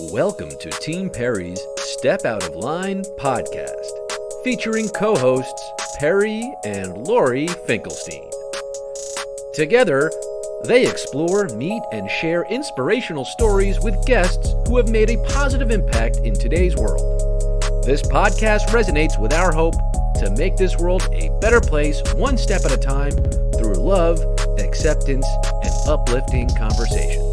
Welcome to Team Perry's Step Out of Line podcast, featuring co-hosts Perry and Lori Finkelstein. Together, they explore, meet, and share inspirational stories with guests who have made a positive impact in today's world. This podcast resonates with our hope to make this world a better place one step at a time through love, acceptance, and uplifting conversations.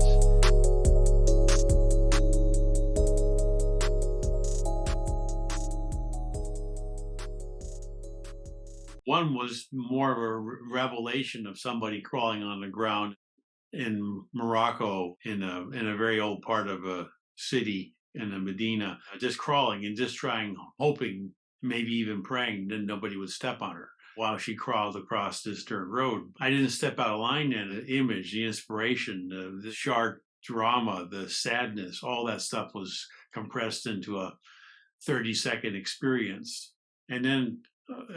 One was more of a revelation of somebody crawling on the ground in Morocco in a very old part of a city in the Medina, just crawling and just trying, hoping, maybe even praying that nobody would step on her while she crawled across this dirt road. I didn't step out of line in the image, the inspiration, the sharp drama, the sadness, all that stuff was compressed into a 30-second experience. And then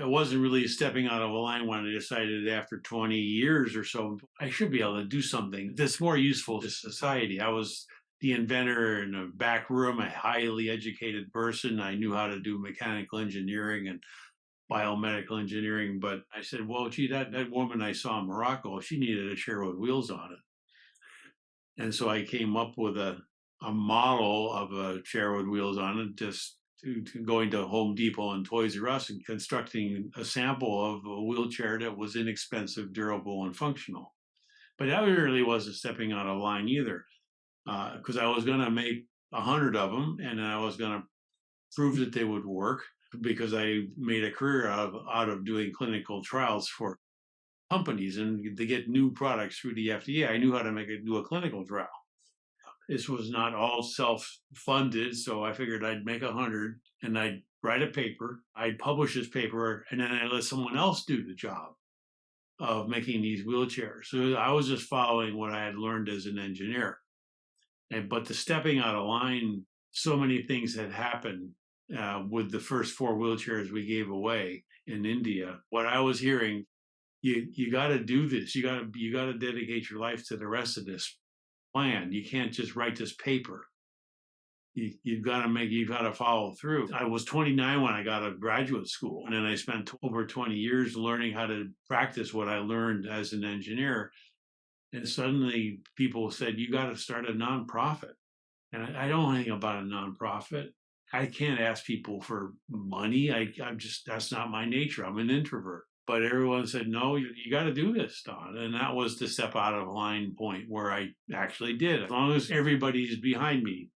it wasn't really stepping out of a line when I decided after 20 years or so, I should be able to do something that's more useful to society. I was the inventor in a back room, a highly educated person. I knew how to do mechanical engineering and biomedical engineering. But I said, well, gee, that woman I saw in Morocco, she needed a chair with wheels on it. And so I came up with a model of a chair with wheels on it, just to going to Home Depot and Toys R Us and constructing a sample of a wheelchair that was inexpensive, durable, and functional. But that really wasn't stepping out of line either, because I was going to make 100 of them, and then I was going to prove that they would work, because I made a career out of doing clinical trials for companies, and to get new products through the FDA, I knew how to do a clinical trial. This was not all self-funded, so I figured I'd make 100 and I'd write a paper. I'd publish this paper, and then I'd let someone else do the job of making these wheelchairs. So I was just following what I had learned as an engineer. But the stepping out of line, so many things had happened with the first 4 wheelchairs we gave away in India. What I was hearing, you got to do this. You got to dedicate your life to the rest of this plan. You can't just write this paper. You've got to follow through. I was 29 when I got out of graduate school, and then I spent over 20 years learning how to practice what I learned as an engineer. And suddenly people said, you got to start a nonprofit. And I don't know anything about a nonprofit. I can't ask people for money. That's not my nature. I'm an introvert. But everyone said, no, you got to do this, Don. And that was the step out of line point where I actually did. As long as everybody's behind me.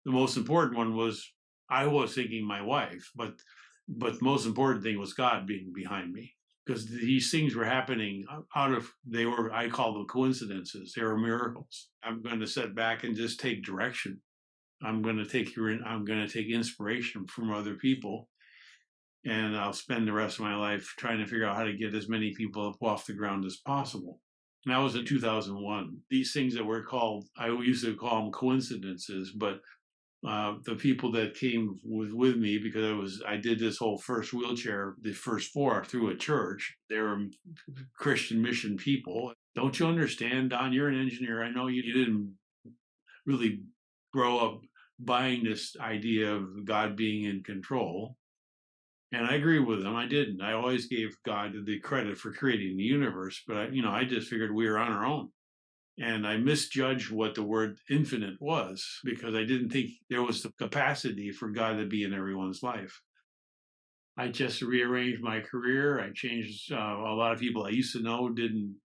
The most important one was I was thinking my wife, but the most important thing was God being behind me. Because these things were happening I call them coincidences. They were miracles. I'm going to sit back and just take direction. I'm going to take inspiration from other people. And I'll spend the rest of my life trying to figure out how to get as many people up off the ground as possible. And that was in 2001. These things that were called, I used to call them coincidences, but the people that came with me, because I did this whole first wheelchair, the first 4 through a church. They were Christian mission people. Don't you understand, Don? You're an engineer. I know you didn't really grow up buying this idea of God being in control. And I agree with them. I didn't. I always gave God the credit for creating the universe, but I just figured we were on our own. And I misjudged what the word infinite was, because I didn't think there was the capacity for God to be in everyone's life. I just rearranged my career. I changed. A lot of people I used to know didn't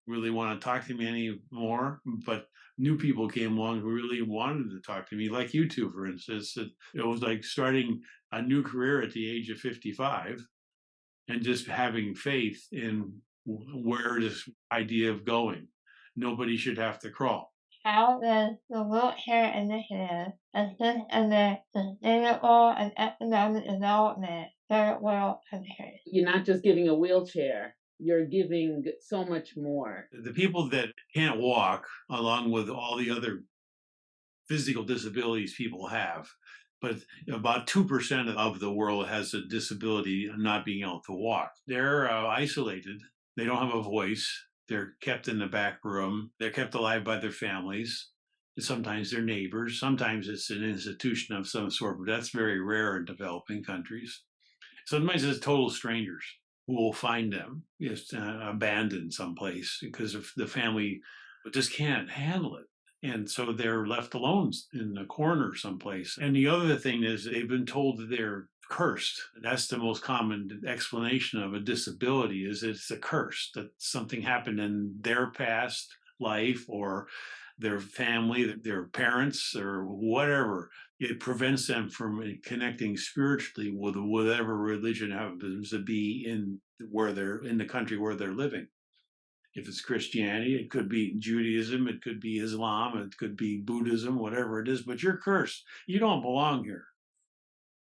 really want to talk to me anymore, but new people came along who really wanted to talk to me, like you two, for instance. It was like starting a new career at the age of 55 and just having faith in where this idea of going. Nobody should have to crawl. How does the wheelchair initiative assist in the sustainable and economic development third world countries? You're not just giving a wheelchair, you're giving so much more. The people that can't walk, along with all the other physical disabilities people have, but about 2% of the world has a disability of not being able to walk. They're isolated. They don't have a voice. They're kept in the back room. They're kept alive by their families. Sometimes they're neighbors. Sometimes it's an institution of some sort, but that's very rare in developing countries. Sometimes it's total strangers who will find them just abandoned someplace because of the family just can't handle it. And so they're left alone in a corner someplace. And the other thing is they've been told that they're cursed. That's the most common explanation of a disability, is it's a curse, that something happened in their past life or their family, their parents, or whatever. It prevents them from connecting spiritually with whatever religion happens to be in the country where they're living. If it's Christianity, it could be Judaism, it could be Islam, it could be Buddhism, whatever it is, but you're cursed. You don't belong here.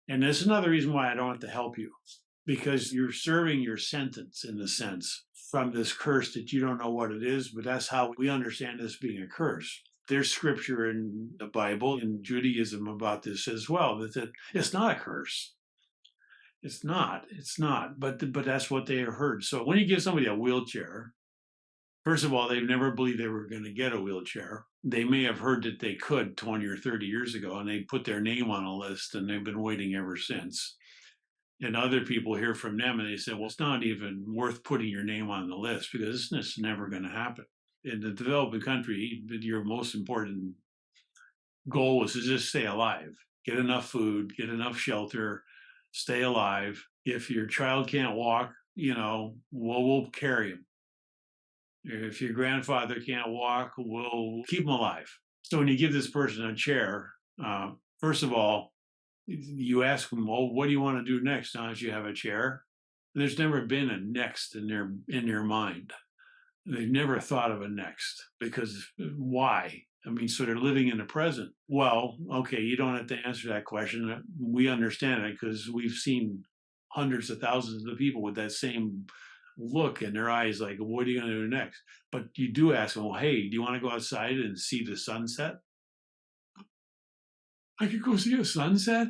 And that's another reason why I don't have to help you, because you're serving your sentence in a sense from this curse that you don't know what it is, but that's how we understand this being a curse. There's scripture in the Bible, in Judaism, about this as well, that it's not a curse. It's not, but that's what they have heard. So when you give somebody a wheelchair, first of all, they've never believed they were going to get a wheelchair. They may have heard that they could 20 or 30 years ago, and they put their name on a list, and they've been waiting ever since. And other people hear from them, and they say, well, it's not even worth putting your name on the list because it's never going to happen. In the developing country, your most important goal is to just stay alive, get enough food, get enough shelter, stay alive. If your child can't walk, we'll carry him. If your grandfather can't walk, we'll keep him alive. So when you give this person a chair, first of all, you ask them, well, what do you want to do next now that you have a chair? There's never been a next in their mind. They've never thought of a next, because why? I mean, so they're living in the present. Well, okay, you don't have to answer that question. We understand it because we've seen hundreds of thousands of people with that same look in their eyes, like, what are you going to do next? But you do ask them, well, hey, do you want to go outside and see the sunset? I could go see a sunset?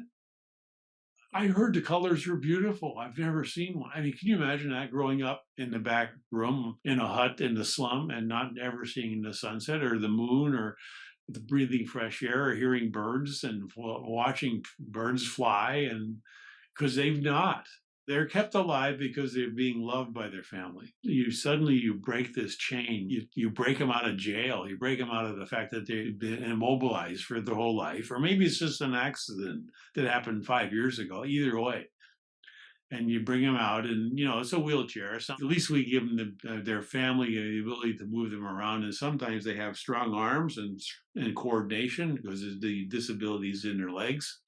I heard the colors were beautiful. I've never seen one. I mean, can you imagine that, growing up in the back room in a hut in the slum and not ever seeing the sunset or the moon or the breathing fresh air or hearing birds and watching birds fly? And because they're kept alive because they're being loved by their family. You break this chain. You break them out of jail. You break them out of the fact that they've been immobilized for their whole life, or maybe it's just an accident that happened 5 years ago. Either way, and you bring them out, and it's a wheelchair. So at least we give them their family the ability to move them around, and sometimes they have strong arms and coordination because the disabilities in their legs.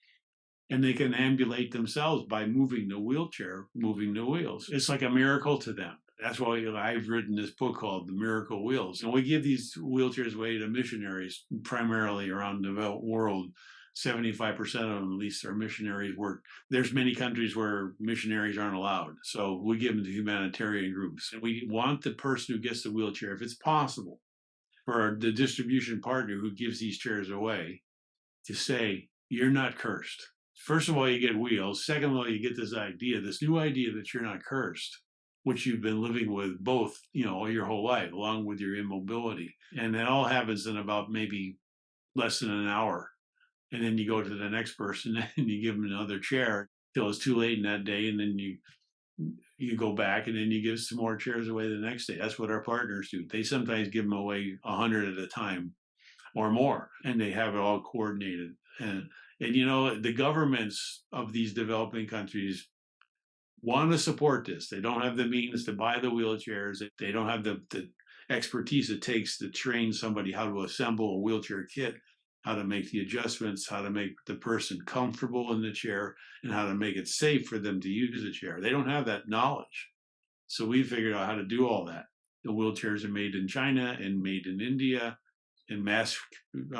And they can ambulate themselves by moving the wheelchair, moving the wheels. It's like a miracle to them. That's why I've written this book called The Miracle Wheels. And we give these wheelchairs away to missionaries, primarily around the world. 75% of them, at least, are missionaries work. There's many countries where missionaries aren't allowed. So we give them to humanitarian groups. And we want the person who gets the wheelchair, if it's possible, for the distribution partner who gives these chairs away, to say, you're not cursed. First of all, you get wheels. Second of all, you get this new idea that you're not cursed, which you've been living with both, your whole life, along with your immobility. And that all happens in about maybe less than an hour. And then you go to the next person and you give them another chair till it's too late in that day. And then you go back and then you give some more chairs away the next day. That's what our partners do. They sometimes give them away 100 at a time or more, and they have it all coordinated. And the governments of these developing countries want to support this. They don't have the means to buy the wheelchairs. They don't have the expertise it takes to train somebody how to assemble a wheelchair kit, how to make the adjustments, how to make the person comfortable in the chair, and how to make it safe for them to use the chair. They don't have that knowledge. So we figured out how to do all that. The wheelchairs are made in China and made in India in mass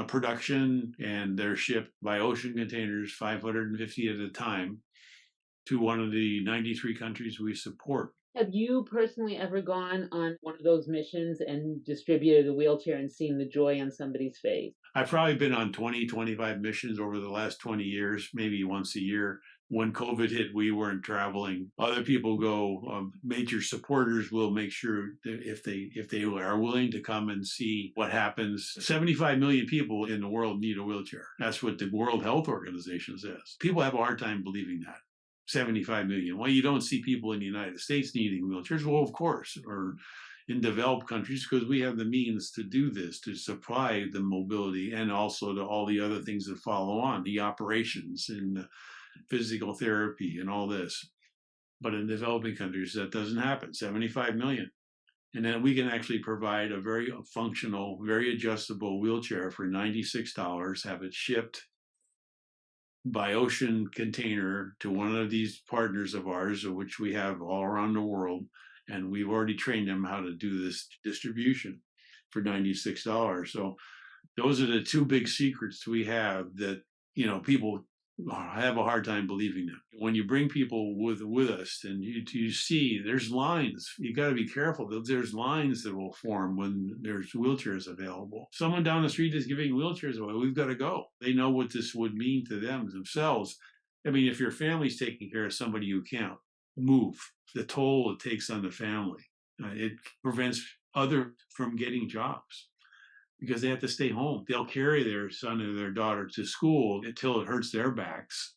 production, and they're shipped by ocean containers, 550 at a time, to one of the 93 countries we support. Have you personally ever gone on one of those missions and distributed a wheelchair and seen the joy on somebody's face? I've probably been on 20, 25 missions over the last 20 years, maybe once a year. When COVID hit, we weren't traveling. Other people go. Major supporters will make sure that if they are willing to come and see what happens. 75 million people in the world need a wheelchair. That's what the World Health Organization says. People have a hard time believing that. 75 million. Well, you don't see people in the United States needing wheelchairs. Well, of course, or in developed countries, because we have the means to do this, to supply the mobility and also to all the other things that follow on, the operations and physical therapy and all this. But in developing countries, that doesn't happen. 75 million. And then we can actually provide a very functional, very adjustable wheelchair for $96, have it shipped by ocean container to one of these partners of ours, which we have all around the world. And we've already trained them how to do this distribution for $96. So those are the two big secrets we have that, people have a hard time believing them. When you bring people with us and you see there's lines, you got to be careful. There's lines that will form when there's wheelchairs available. Someone down the street is giving wheelchairs away. We've got to go. They know what this would mean to them themselves. I mean, if your family's taking care of somebody who can't move, the toll it takes on the family, it prevents others from getting jobs, because they have to stay home. They'll carry their son or their daughter to school until it hurts their backs.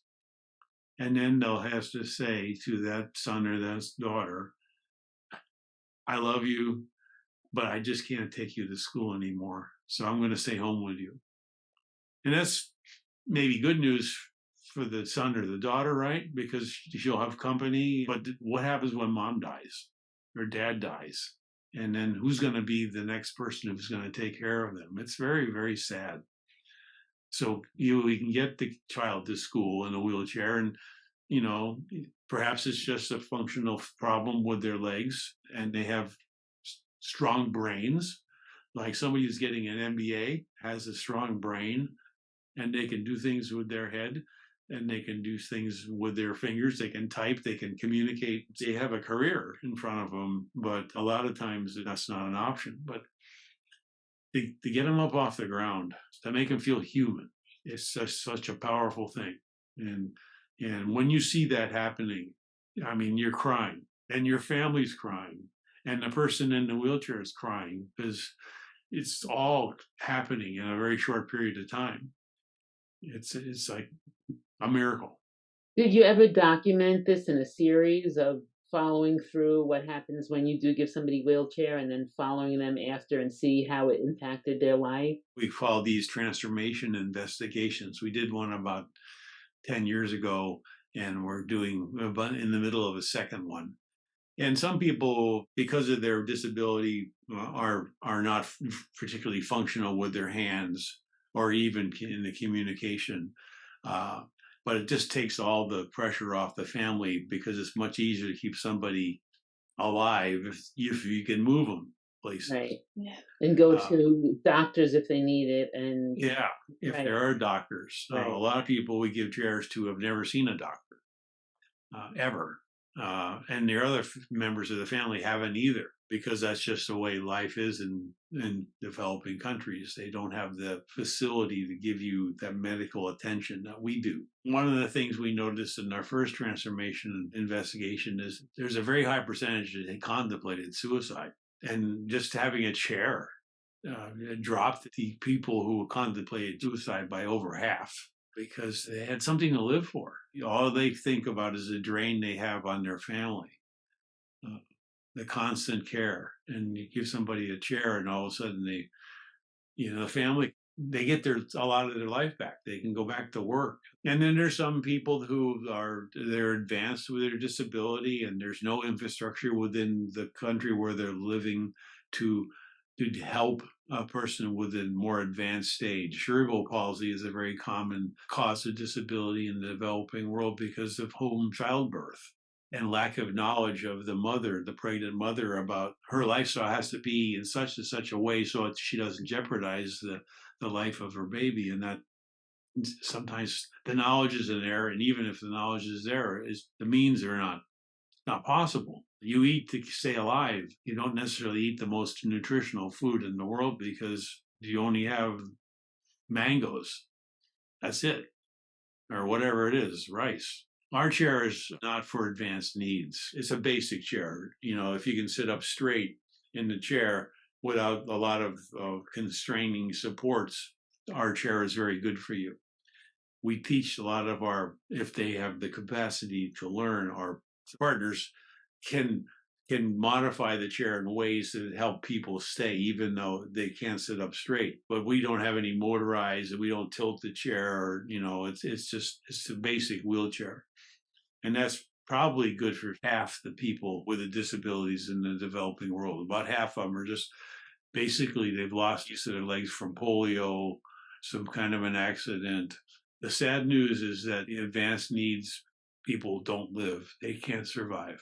And then they'll have to say to that son or that daughter, I love you, but I just can't take you to school anymore. So I'm going to stay home with you. And that's maybe good news for the son or the daughter, right? Because she'll have company. But what happens when mom dies or dad dies? And then who's going to be the next person who's going to take care of them? It's very, very sad. So we can get the child to school in a wheelchair, and perhaps it's just a functional problem with their legs, and they have strong brains. Like somebody who's getting an MBA has a strong brain, and they can do things with their head, and they can do things with their fingers. They can type, they can communicate. They have a career in front of them, but a lot of times that's not an option. But to get them up off the ground, to make them feel human, is such a powerful thing. And when you see that happening, I mean, you're crying, and your family's crying, and the person in the wheelchair is crying, because it's all happening in a very short period of time. It's like a miracle. Did you ever document this in a series of following through what happens when you do give somebody a wheelchair and then following them after and see how it impacted their life? We call these transformation investigations. We did one about 10 years ago, and we're doing in the middle of a second one. And some people, because of their disability, are not particularly functional with their hands or even in the communication. But it just takes all the pressure off the family, because it's much easier to keep somebody alive if you can move them places. Right. Yeah. And go to doctors if they need it. And if there are doctors. Right. A lot of people we give chairs to have never seen a doctor, ever. And the other members of the family haven't either, because that's just the way life is in developing countries. They don't have the facility to give you that medical attention that we do. One of the things we noticed in our first transformation investigation is there's a very high percentage that contemplated suicide. And just having a chair dropped the people who contemplated suicide by over half, because they had something to live for. All they think about is the drain they have on their family, the constant care. And you give somebody a chair, and all of a sudden the family, they get a lot of their life back. They can go back to work. And then there's some people who they're advanced with their disability, and there's no infrastructure within the country where they're living to help a person with a more advanced stage. Cerebral palsy is a very common cause of disability in the developing world because of home childbirth and lack of knowledge of the pregnant mother, about her lifestyle has to be in such and such a way so she doesn't jeopardize the life of her baby. And that sometimes the knowledge isn't there, and even if the knowledge is there, the means are not possible. You eat to stay alive. You don't necessarily eat the most nutritional food in the world, because you only have mangoes. That's it. Or whatever it is, rice. Our chair is not for advanced needs. It's a basic chair. If you can sit up straight in the chair without a lot of constraining supports, our chair is very good for you. We teach a lot of if they have the capacity to learn, our partners can modify the chair in ways that help people stay, even though they can't sit up straight. But we don't have any motorized, we don't tilt the chair, or, it's a basic wheelchair. And that's probably good for half the people with the disabilities in the developing world. About half of them are just basically they've lost use of their legs from polio, some kind of an accident. The sad news is that the advanced needs people don't live. They can't survive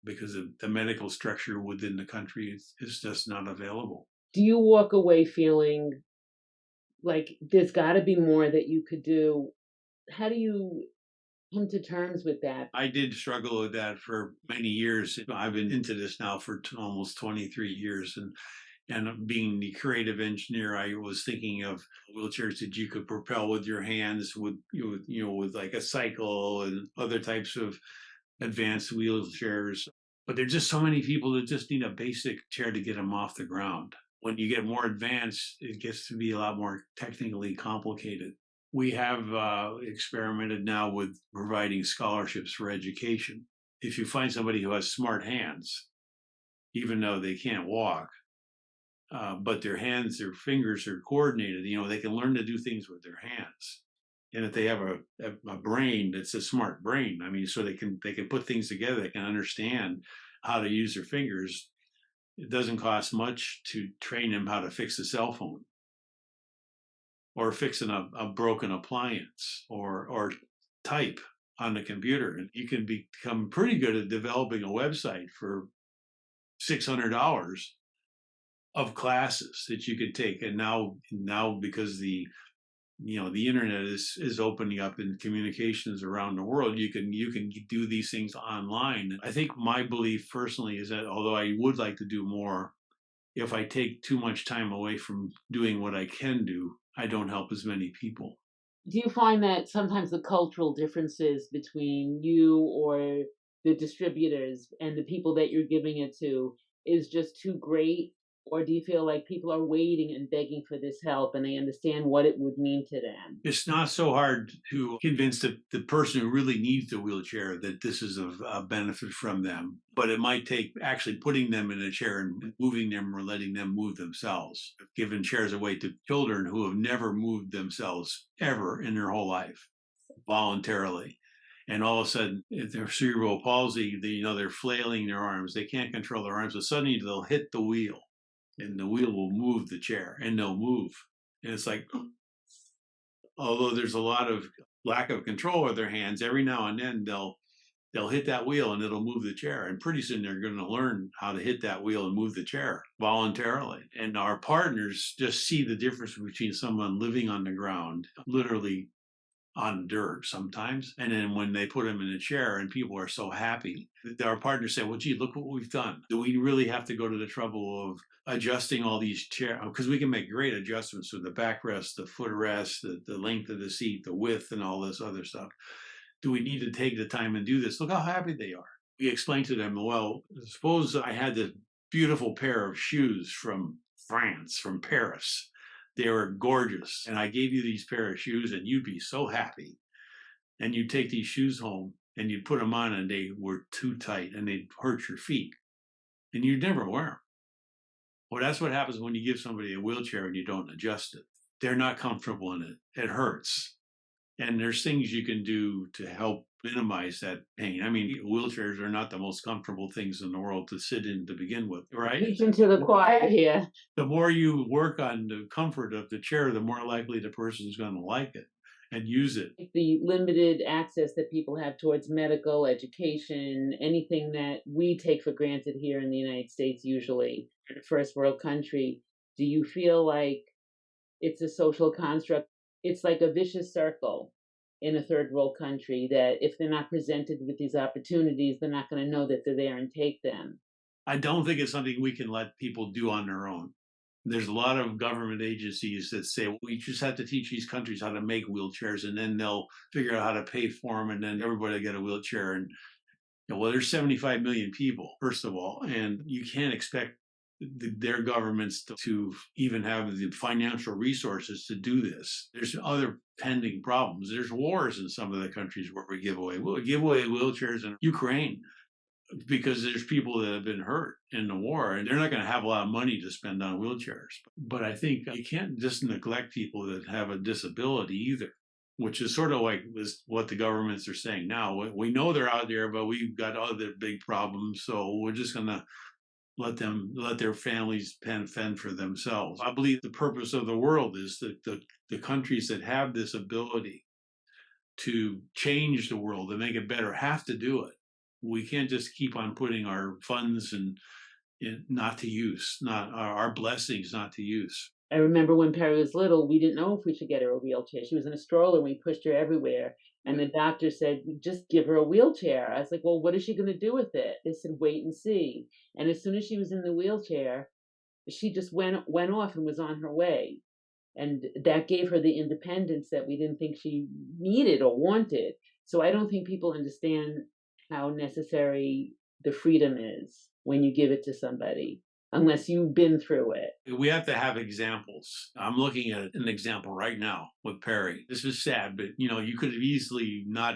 because of the medical structure within the country is just not available. Do you walk away feeling like there's got to be more that you could do? How do you come to terms with that? I did struggle with that for many years. I've been into this now for almost 23 years. And being the creative engineer, I was thinking of wheelchairs that you could propel with your hands, with like a cycle and other types of advanced wheelchairs. But there's just so many people that just need a basic chair to get them off the ground. When you get more advanced, it gets to be a lot more technically complicated. We have experimented now with providing scholarships for education. If you find somebody who has smart hands, even though they can't walk, but their fingers are coordinated, they can learn to do things with their hands. And if they have a brain that's a smart brain, so they can put things together, they can understand how to use their fingers. It doesn't cost much to train them how to fix a cell phone, or fixing a broken appliance, or type on the computer. And you can become pretty good at developing a website for $600 of classes that you could take. And now because the internet is opening up in communications around the world, you can do these things online. I think my belief personally is that although I would like to do more, if I take too much time away from doing what I can do, I don't help as many people. Do you find that sometimes the cultural differences between you or the distributors and the people that you're giving it to is just too great? Or do you feel like people are waiting and begging for this help and they understand what it would mean to them? It's not so hard to convince the person who really needs the wheelchair that this is a benefit from them. But it might take actually putting them in a chair and moving them, or letting them move themselves. Giving chairs away to children who have never moved themselves ever in their whole life voluntarily. And all of a sudden, if they're cerebral palsy, they're flailing their arms. They can't control their arms, but suddenly they'll hit the wheel. And the wheel will move the chair, and they'll move. And it's like, although there's a lot of lack of control with their hands, every now and then they'll hit that wheel and it'll move the chair. And pretty soon they're going to learn how to hit that wheel and move the chair voluntarily. And our partners just see the difference between someone living on the ground, literally on dirt sometimes, and then when they put them in a chair and people are so happy, our partners say, well, gee, look what we've done. Do we really have to go to the trouble of adjusting all these chairs? Because we can make great adjustments with the backrest, the footrest, the length of the seat, the width, and all this other stuff. Do we need to take the time and do this? Look how happy they are. We explain to them, well, suppose I had this beautiful pair of shoes from France, from Paris. They were gorgeous. And I gave you these pair of shoes and you'd be so happy. And you'd take these shoes home and you'd put them on and they were too tight and they'd hurt your feet. And you'd never wear them. Well, that's what happens when you give somebody a wheelchair and you don't adjust it. They're not comfortable in it. It hurts. And there's things you can do to help minimize that pain. Wheelchairs are not the most comfortable things in the world to sit in to begin with, right? Preaching to the choir here. The more you work on the comfort of the chair, the more likely the person is going to like it and use it. The limited access that people have towards medical education, anything that we take for granted here in the United States, usually in a first world country, do you feel like it's a social construct? It's like a vicious circle in a third world country that if they're not presented with these opportunities, they're not going to know that they're there and take them. I don't think it's something we can let people do on their own. There's a lot of government agencies that say, well, we just have to teach these countries how to make wheelchairs, and then they'll figure out how to pay for them, and then everybody will get a wheelchair. And well, there's 75 million people, first of all, and you can't expect their governments to even have the financial resources to do this. There's other pending problems. There's wars in some of the countries where we give away wheelchairs in Ukraine because there's people that have been hurt in the war, and they're not going to have a lot of money to spend on wheelchairs. But I think you can't just neglect people that have a disability either, which is sort of like what the governments are saying now. We know they're out there, but we've got other big problems, so we're just going to let their families fend for themselves. I believe the purpose of the world is that the countries that have this ability to change the world and make it better have to do it. We can't just keep on putting our funds in not to use, not our blessings not to use. I remember when Perry was little, we didn't know if we should get her a wheelchair. She was in a stroller and we pushed her everywhere. And the doctor said, just give her a wheelchair. I was like, well, what is she going to do with it? They said, wait and see. And as soon as she was in the wheelchair, she just went off and was on her way. And that gave her the independence that we didn't think she needed or wanted. So I don't think people understand how necessary the freedom is when you give it to somebody, unless you've been through it. We have to have examples. I'm looking at an example right now with Perry. This is sad, but you could have easily not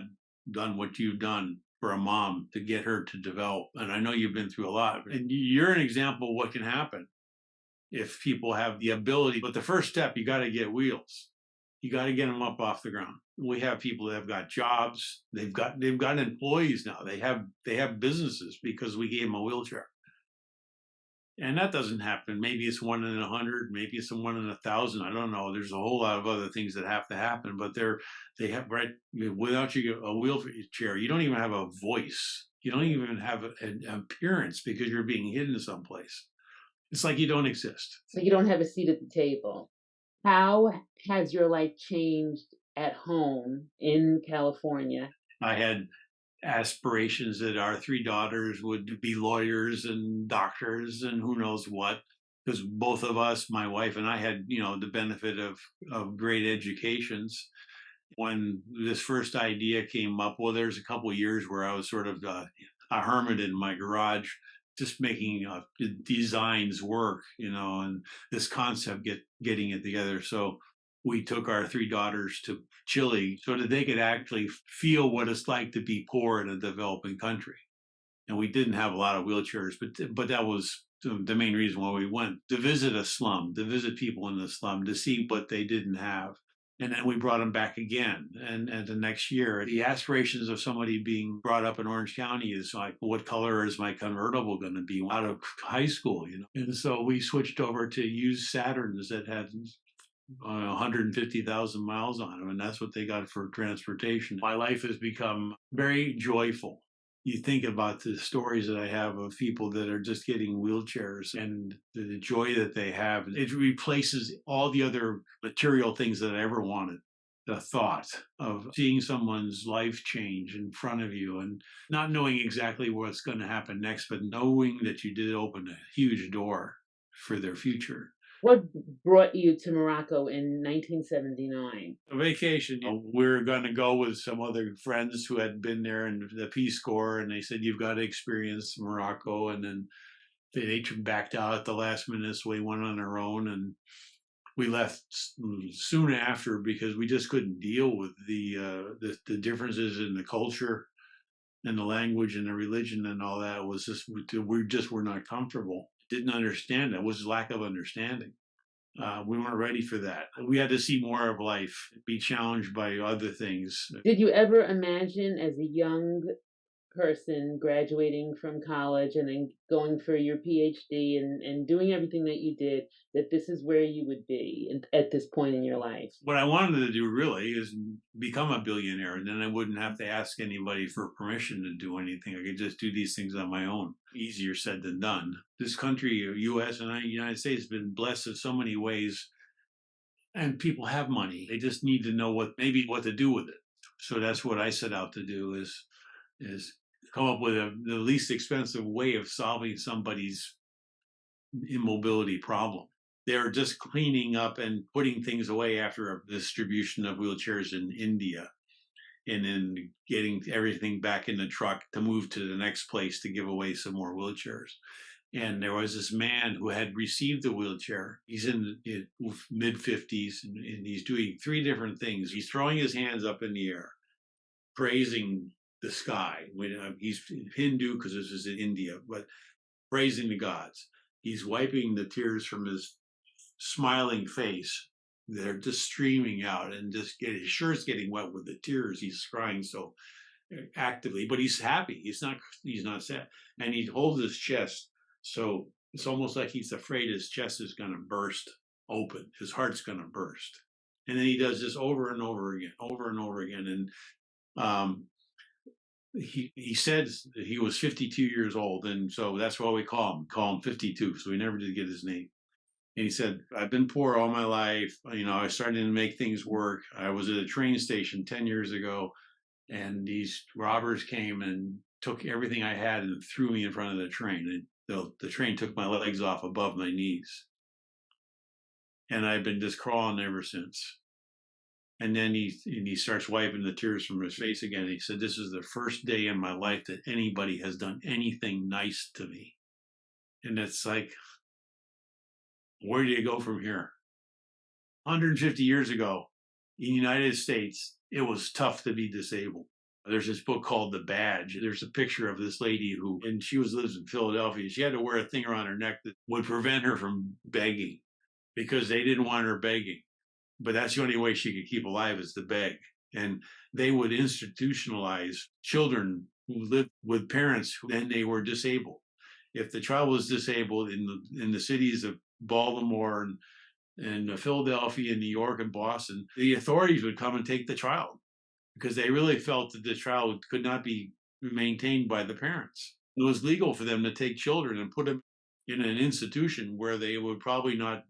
done what you've done for a mom to get her to develop. And I know you've been through a lot. And you're an example of what can happen if people have the ability. But the first step, you got to get wheels. You got to get them up off the ground. We have people that have got jobs. They've got employees now. They have businesses because we gave them a wheelchair. And that doesn't happen. Maybe it's 1 in 100. Maybe it's 1 in 1,000. I don't know. There's a whole lot of other things that have to happen. But they have right without a wheelchair, you don't even have a voice. You don't even have an appearance because you're being hidden someplace. It's like you don't exist. So you don't have a seat at the table. How has your life changed at home in California? I had aspirations that our 3 daughters would be lawyers and doctors and who knows what, because both of us, my wife and I, had the benefit of great educations. When this first idea came up, well, there's a couple of years where I was sort of a hermit in my garage, just making designs work, and this concept getting it together. So we took our 3 daughters to Chile so that they could actually feel what it's like to be poor in a developing country. And we didn't have a lot of wheelchairs, but that was the main reason why we went, to visit a slum, to visit people in the slum, to see what they didn't have. And then we brought them back again. And the next year, the aspirations of somebody being brought up in Orange County is like, what color is my convertible going to be out of high school? And so we switched over to used Saturns that had 150,000 miles on them, and that's what they got for transportation. My life has become very joyful. You think about the stories that I have of people that are just getting wheelchairs and the joy that they have. It replaces all the other material things that I ever wanted. The thought of seeing someone's life change in front of you and not knowing exactly what's going to happen next, but knowing that you did open a huge door for their future. What brought you to Morocco in 1979? A vacation. We were going to go with some other friends who had been there in the Peace Corps, and they said, you've got to experience Morocco. And then they backed out at the last minute, so we went on our own. And we left soon after because we just couldn't deal with the differences in the culture and the language and the religion and all that. It was just, we were not comfortable. Didn't understand it. It was lack of understanding. We weren't ready for that. We had to see more of life, be challenged by other things. Did you ever imagine as a young person graduating from college and then going for your Ph.D. and doing everything that you did, that this is where you would be at this point in your life? What I wanted to do really is become a billionaire, and then I wouldn't have to ask anybody for permission to do anything. I could just do these things on my own. Easier said than done. This country, U.S. and the United States, has been blessed in so many ways, and people have money. They just need to know what to do with it. So that's what I set out to do is come up with the least expensive way of solving somebody's immobility problem. They're just cleaning up and putting things away after a distribution of wheelchairs in India, and then getting everything back in the truck to move to the next place to give away some more wheelchairs. And there was this man who had received the wheelchair. He's in his mid 50s, and he's doing three different things. He's throwing his hands up in the air, praising the sky. He's Hindu because this is in India, but praising the gods. He's wiping the tears from his smiling face. They're just streaming out, and his shirt's getting wet with the tears. He's crying so actively, but he's happy. He's not sad. And he holds his chest, so it's almost like he's afraid his chest is going to burst open. His heart's going to burst. And then he does this over and over again, over and over again. And he said he was 52 years old, and so that's why we call him 52. So we never did get his name. And he said, I've been poor all my life. I was starting to make things work. I was at a train station 10 years ago, and these robbers came and took everything I had and threw me in front of the train. And the train took my legs off above my knees. And I've been just crawling ever since. And then he starts wiping the tears from his face again. He said, this is the first day in my life that anybody has done anything nice to me. And it's like, where do you go from here? 150 years ago in the United States, it was tough to be disabled. There's this book called The Badge. There's a picture of this lady and she lives in Philadelphia. She had to wear a thing around her neck that would prevent her from begging because they didn't want her begging. But that's the only way she could keep alive is to beg. And they would institutionalize children who lived with parents and they were disabled. If the child was disabled in the cities of Baltimore and Philadelphia and New York and Boston, the authorities would come and take the child because they really felt that the child could not be maintained by the parents. It was legal for them to take children and put them in an institution where they would probably not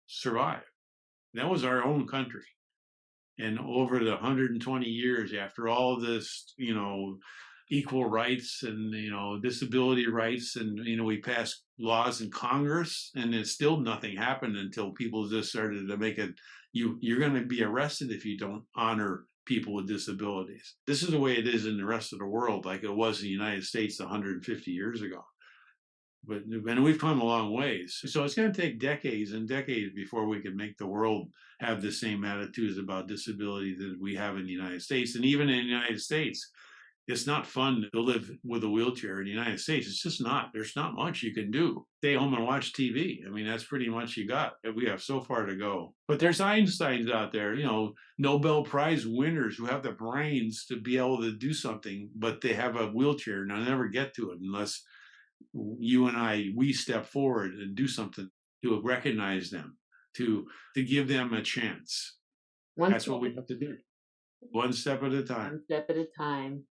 survive. That was our own country. And over the 120 years, after all of this, equal rights and, disability rights, and, we passed laws in Congress, and it's still nothing happened until people just started to make it, you're going to be arrested if you don't honor people with disabilities. This is the way it is in the rest of the world, like it was in the United States 150 years ago. But we've come a long ways. So it's going to take decades and decades before we can make the world have the same attitudes about disability that we have in the United States. And even in the United States, it's not fun to live with a wheelchair in the United States. It's just not. There's not much you can do. Stay home and watch TV. I mean, that's pretty much you got. We have so far to go. But there's Einsteins out there, Nobel Prize winners who have the brains to be able to do something, but they have a wheelchair and they'll never get to it unless you and we step forward and do something to recognize them, to give them a chance. That's what we have to do. One step at a time. One step at a time.